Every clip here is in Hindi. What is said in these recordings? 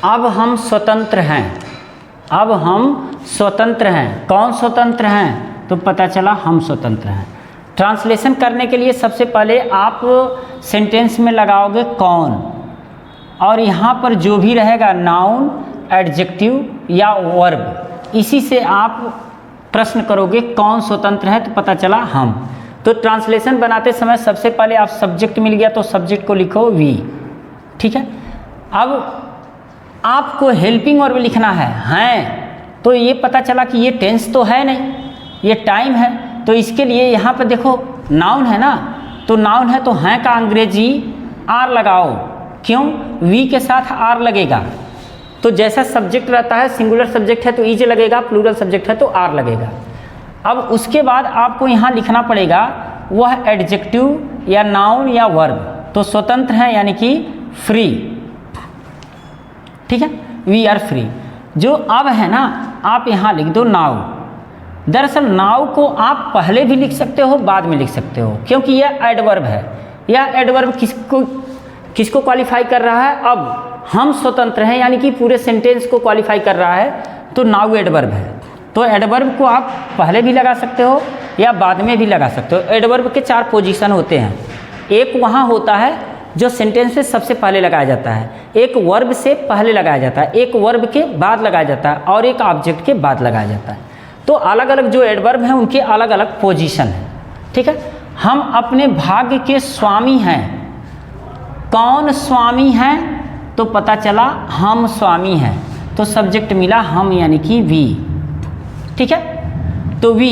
अब हम स्वतंत्र हैं, अब हम स्वतंत्र हैं। कौन स्वतंत्र हैं? तो पता चला हम स्वतंत्र हैं। ट्रांसलेशन करने के लिए सबसे पहले आप सेंटेंस में लगाओगे कौन, और यहाँ पर जो भी रहेगा नाउन, एडजेक्टिव या वर्ब, इसी से आप प्रश्न करोगे कौन स्वतंत्र है, तो पता चला हम। तो ट्रांसलेशन बनाते समय सबसे पहले आप सब्जेक्ट मिल गया तो सब्जेक्ट को लिखो वी, ठीक है। अब आपको हेल्पिंग वर्ब लिखना है हैं, तो ये पता चला कि ये टेंस तो है नहीं, ये टाइम है, तो इसके लिए यहाँ पर देखो नाउन है ना, तो नाउन है तो हैं का अंग्रेजी आर लगाओ। क्यों? वी के साथ आर लगेगा, तो जैसा सब्जेक्ट रहता है, सिंगुलर सब्जेक्ट है तो इज लगेगा, प्लूरल सब्जेक्ट है तो आर लगेगा। अब उसके बाद आपको यहाँ लिखना पड़ेगा वह एडजेक्टिव या नाउन या वर्ब, तो स्वतंत्र है यानी कि फ्री, ठीक है, वी आर फ्री। जो अब है ना, आप यहाँ लिख दो नाउ। दरअसल नाउ को आप पहले भी लिख सकते हो, बाद में लिख सकते हो, क्योंकि यह एडवर्ब है। यह एडवर्ब किसको क्वालिफाई कर रहा है? अब हम स्वतंत्र हैं यानी कि पूरे सेंटेंस को क्वालिफाई कर रहा है, तो नाउ एडवर्ब है। तो एडवर्ब को आप पहले भी लगा सकते हो या बाद में भी लगा सकते हो। एडवर्ब के 4 पोजीशन होते हैं। एक वहाँ होता है जो सेंटेंस से सबसे पहले लगाया जाता है, एक वर्ब से पहले लगाया जाता है, एक वर्ब के बाद लगाया जाता है, और एक ऑब्जेक्ट के बाद लगाया जाता है। तो अलग अलग जो एडवर्ब हैं उनके अलग अलग पोजीशन हैं, ठीक है। हम अपने भाग्य के स्वामी हैं। कौन स्वामी हैं? तो पता चला हम स्वामी हैं, तो सब्जेक्ट मिला हम यानी कि वी, ठीक है। तो वी।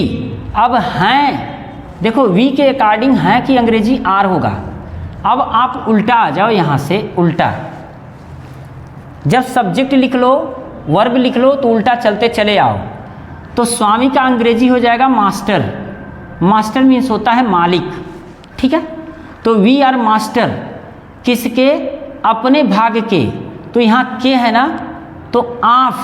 अब हैं, देखो वी के अकॉर्डिंग हैं की अंग्रेजी आर होगा। अब आप उल्टा आ जाओ, यहाँ से उल्टा, जब सब्जेक्ट लिख लो, वर्ब लिख लो, तो उल्टा चलते चले आओ। तो स्वामी का अंग्रेजी हो जाएगा मास्टर। मास्टर मीन्स होता है मालिक, ठीक है। तो वी आर मास्टर किसके? अपने भाग के। तो यहाँ के है ना, तो आफ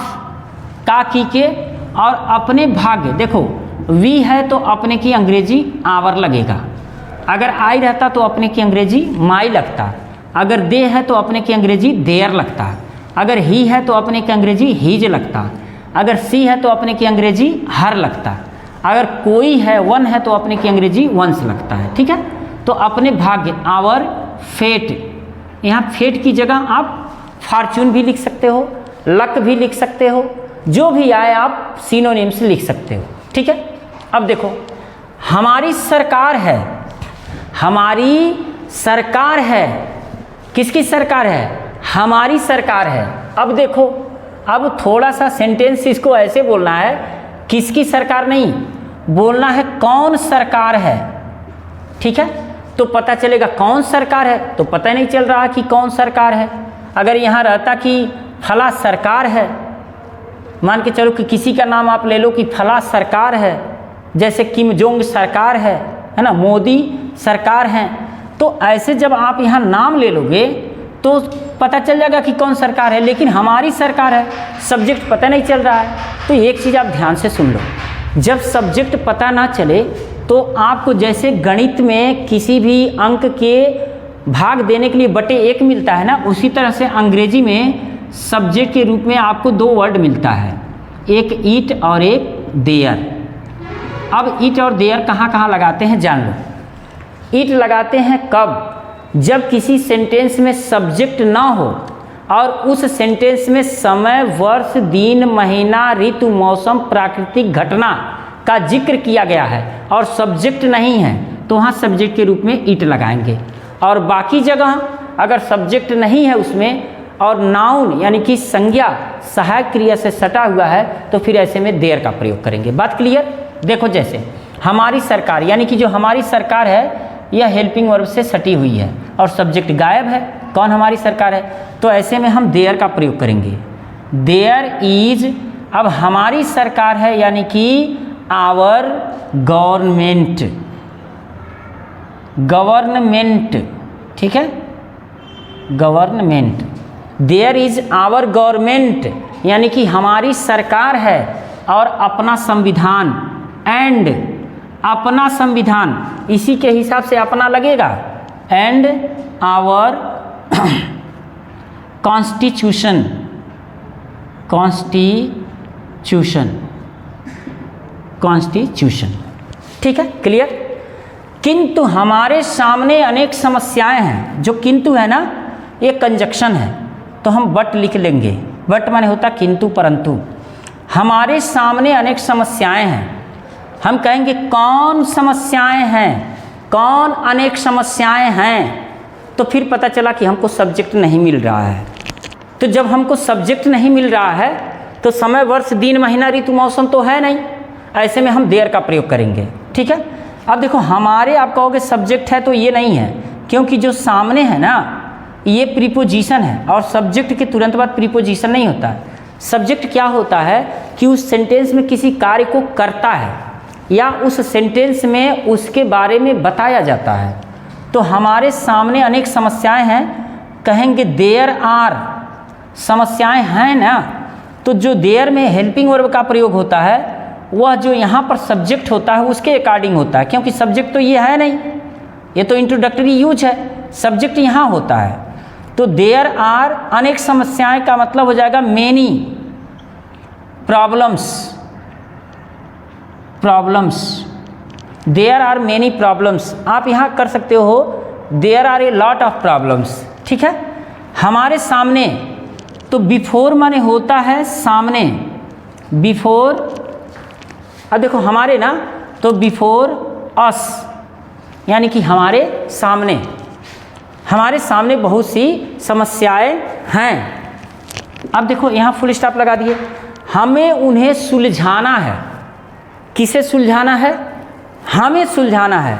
का की के, और अपने भाग्य, देखो वी है तो अपने की अंग्रेजी आवर लगेगा, अगर आई रहता तो अपने की अंग्रेजी माई लगता, अगर दे है तो अपने की अंग्रेजी देयर लगता, अगर ही है तो अपने की अंग्रेजी हीज लगता, अगर सी है तो अपने की अंग्रेजी हर लगता, अगर कोई है वन है तो अपने की अंग्रेजी वंस लगता है, ठीक है। तो अपने भाग्य, आवर फेट, यहाँ फेट की जगह आप फॉर्चून भी लिख सकते हो, लक भी लिख सकते हो, जो भी आए आप सिनोनिम्स लिख सकते हो, ठीक है। अब देखो हमारी सरकार है, हमारी सरकार है, किसकी सरकार है? हमारी सरकार है। अब देखो, अब थोड़ा सा सेंटेंस इसको ऐसे बोलना है, किसकी सरकार नहीं बोलना है, कौन सरकार है, ठीक है। तो पता चलेगा कौन सरकार है, तो पता नहीं चल रहा कि कौन सरकार है। अगर यहाँ रहता कि फला सरकार है, मान के चलो कि किसी का नाम आप ले लो कि फला सरकार है, जैसे किम जोंग सरकार है ना, मोदी सरकार हैं, तो ऐसे जब आप यहाँ नाम ले लोगे तो पता चल जाएगा कि कौन सरकार है। लेकिन हमारी सरकार है, सब्जेक्ट पता नहीं चल रहा है। तो एक चीज़ आप ध्यान से सुन लो, जब सब्जेक्ट पता ना चले तो आपको जैसे गणित में किसी भी अंक के भाग देने के लिए /1 मिलता है ना, उसी तरह से अंग्रेजी में सब्जेक्ट के रूप में आपको 2 वर्ड मिलता है, एक ईट और एक देयर। अब ईट और देयर कहाँ कहाँ लगाते हैं जान लो। ईट लगाते हैं कब? जब किसी सेंटेंस में सब्जेक्ट ना हो और उस सेंटेंस में समय, वर्ष, दिन, महीना, ऋतु, मौसम, प्राकृतिक घटना का जिक्र किया गया है और सब्जेक्ट नहीं है, तो वहाँ सब्जेक्ट के रूप में ईट लगाएंगे। और बाकी जगह अगर सब्जेक्ट नहीं है उसमें और नाउन यानी कि संज्ञा सहायक क्रिया से सटा हुआ है, तो फिर ऐसे में देयर का प्रयोग करेंगे। बात क्लियर? देखो जैसे हमारी सरकार, यानी कि जो हमारी सरकार है यह हेल्पिंग वर्ब से सटी हुई है और सब्जेक्ट गायब है, कौन हमारी सरकार है, तो ऐसे में हम देयर का प्रयोग करेंगे। देयर इज, अब हमारी सरकार है यानी कि आवर गवर्नमेंट, गवर्नमेंट, ठीक है, government. There is our government यानी कि हमारी सरकार है और अपना संविधान, एंड अपना संविधान, इसी के हिसाब से अपना लगेगा, एंड आवर कॉन्स्टिट्यूशन, कॉन्स्टिट्यूशन। ठीक है, क्लियर। किंतु हमारे सामने अनेक समस्याएं हैं। जो किंतु है ना, ये कंजक्शन है, तो हम बट लिख लेंगे। बट माने होता किंतु परंतु। हमारे सामने अनेक समस्याएं हैं, हम कहेंगे कौन समस्याएं हैं, कौन अनेक समस्याएं हैं, तो फिर पता चला कि हमको सब्जेक्ट नहीं मिल रहा है। तो जब हमको सब्जेक्ट नहीं मिल रहा है तो समय, वर्ष, दिन, महीना, ऋतु, मौसम तो है नहीं, ऐसे में हम देयर का प्रयोग करेंगे। ठीक है, अब देखो हमारे, आप कहोगे सब्जेक्ट है, तो ये नहीं है, क्योंकि जो सामने है ना, ये प्रीपोजिशन है, और सब्जेक्ट के तुरंत बाद प्रीपोजिशन नहीं होता है। सब्जेक्ट क्या होता है कि उस सेंटेंस में किसी कार्य को करता है, या उस सेंटेंस में उसके बारे में बताया जाता है। तो हमारे सामने अनेक समस्याएं हैं, कहेंगे देयर आर, समस्याएं हैं ना, तो जो देयर में हेल्पिंग वर्ब का प्रयोग होता है, वह जो यहाँ पर सब्जेक्ट होता है उसके अकॉर्डिंग होता है, क्योंकि सब्जेक्ट तो ये है नहीं, ये तो इंट्रोडक्टरी यूज है, सब्जेक्ट यहाँ होता है। तो देयर आर अनेक समस्याएं का मतलब हो जाएगा many problems. There are many problems. आप यहाँ कर सकते हो there are a lot of problems. ठीक है, हमारे सामने, तो बिफोर माने होता है सामने, बिफोर। अब देखो हमारे ना, तो बिफोर अस, यानी कि हमारे सामने, हमारे सामने बहुत सी समस्याएं हैं। अब देखो यहाँ फुल स्टॉप लगा दिए, हमें उन्हें सुलझाना है। किसे सुलझाना है? हमें सुलझाना है,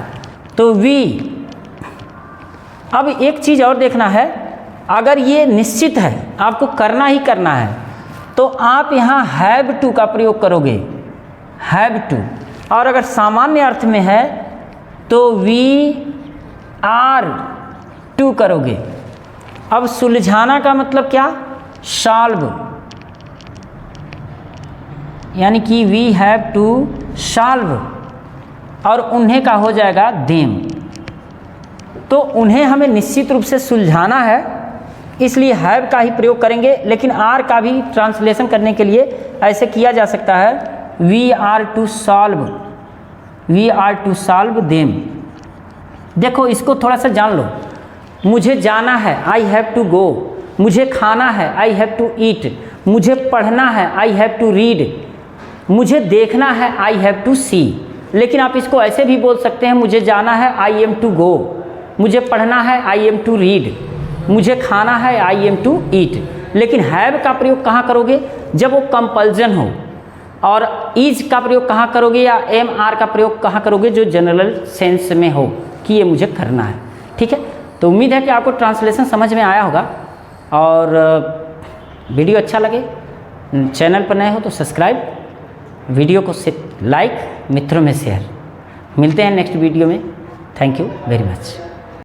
तो वी। अब एक चीज़ और देखना है, अगर ये निश्चित है, आपको करना ही करना है, तो आप यहाँ हैव टू का प्रयोग करोगे, हैव टू। और अगर सामान्य अर्थ में है तो वी आर टू करोगे। अब सुलझाना का मतलब क्या? सॉल्व, यानी कि वी हैव टू सॉल्व, और उन्हें का हो जाएगा देम। तो उन्हें हमें निश्चित रूप से सुलझाना है, इसलिए हैव का ही प्रयोग करेंगे। लेकिन आर का भी ट्रांसलेशन करने के लिए ऐसे किया जा सकता है, we are to solve them. देखो इसको थोड़ा सा जान लो। मुझे जाना है, आई हैव टू गो। मुझे खाना है, आई हैव टू ईट। मुझे पढ़ना है, आई हैव टू रीड। मुझे देखना है, आई हैव टू सी। लेकिन आप इसको ऐसे भी बोल सकते हैं, मुझे जाना है, आई एम टू गो। मुझे पढ़ना है, आई एम टू रीड। मुझे खाना है, आई एम टू ईट। लेकिन हैव का प्रयोग कहाँ करोगे? जब वो कंपल्जन हो। और इज का प्रयोग कहाँ करोगे, या एम आर का प्रयोग कहाँ करोगे? जो जनरल सेंस में हो कि ये मुझे करना है। ठीक है, तो उम्मीद है कि आपको ट्रांसलेशन समझ में आया होगा। और वीडियो अच्छा लगे, चैनल पर नए हो तो सब्सक्राइब, वीडियो को लाइक, मित्रों में शेयर। मिलते हैं नेक्स्ट वीडियो में। Thank you very much.